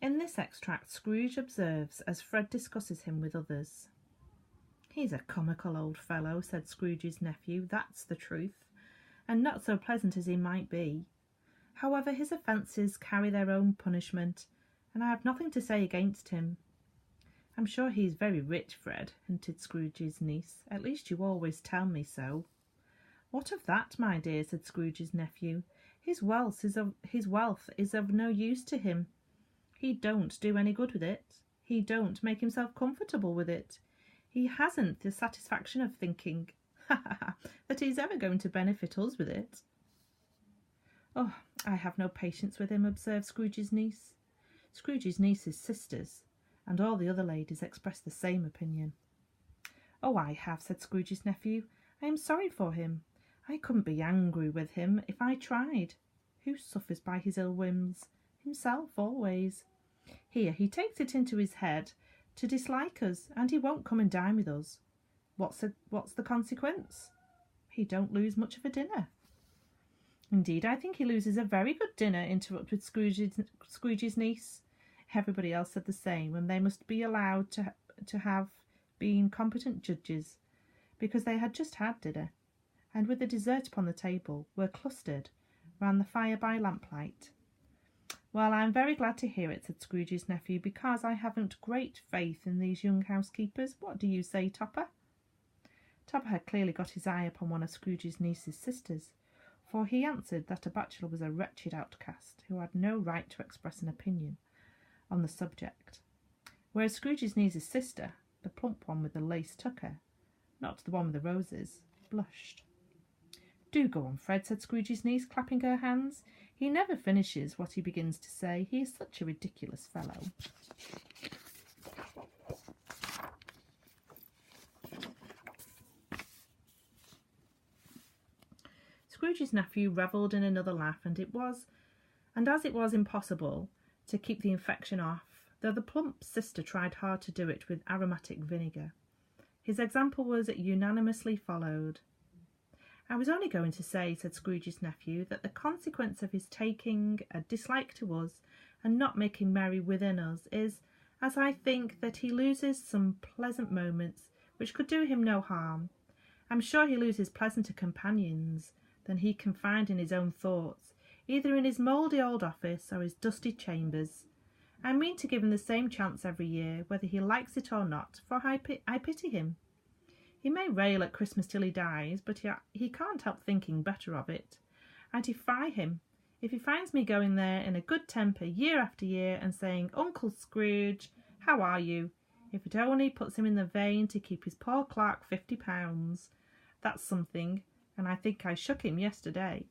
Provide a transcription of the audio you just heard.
In this extract, Scrooge observes as Fred discusses him with others. "He's a comical old fellow," said Scrooge's nephew, "that's the truth, and not so pleasant as he might be. However, his offences carry their own punishment, and I have nothing to say against him." "I'm sure he is very rich, Fred," hinted Scrooge's niece. "At least you always tell me so." "What of that, my dear?" said Scrooge's nephew. His wealth is of no use to him. He don't do any good with it. He don't make himself comfortable with it. He hasn't the satisfaction of thinking, that he's ever going to benefit us with it." "Oh, I have no patience with him," observed Scrooge's niece. Scrooge's niece's sisters and all the other ladies expressed the same opinion. "Oh, I have," said Scrooge's nephew. "I am sorry for him. I couldn't be angry with him if I tried. Who suffers by his ill whims? Himself always. Here, he takes it into his head to dislike us, and he won't come and dine with us. What's the consequence? He don't lose much of a dinner." "Indeed, I think he loses a very good dinner," interrupted Scrooge's niece. Everybody else said the same, and they must be allowed to have been competent judges, because they had just had dinner, and with the dessert upon the table, were clustered round the fire by lamplight. "Well, I'm very glad to hear it," said Scrooge's nephew, "because I haven't great faith in these young housekeepers. What do you say, Topper?" Topper had clearly got his eye upon one of Scrooge's niece's sisters, for he answered that a bachelor was a wretched outcast who had no right to express an opinion on the subject, whereas Scrooge's niece's sister, the plump one with the lace tucker, not the one with the roses, blushed. "Do go on, Fred," said Scrooge's niece, clapping her hands. "He never finishes what he begins to say. He is such a ridiculous fellow." Scrooge's nephew revelled in another laugh, and as it was impossible to keep the infection off, though the plump sister tried hard to do it with aromatic vinegar, his example was unanimously followed. "I was only going to say," said Scrooge's nephew, "that the consequence of his taking a dislike to us and not making merry within us is, as I think, that he loses some pleasant moments which could do him no harm. I'm sure he loses pleasanter companions than he can find in his own thoughts, either in his mouldy old office or his dusty chambers. I mean to give him the same chance every year, whether he likes it or not, for I pity him. He may rail at Christmas till he dies, but he can't help thinking better of it. I defy him. If he finds me going there in a good temper year after year and saying, 'Uncle Scrooge, how are you?' if it only puts him in the vein to keep his poor clerk £50, that's something, and I think I shook him yesterday.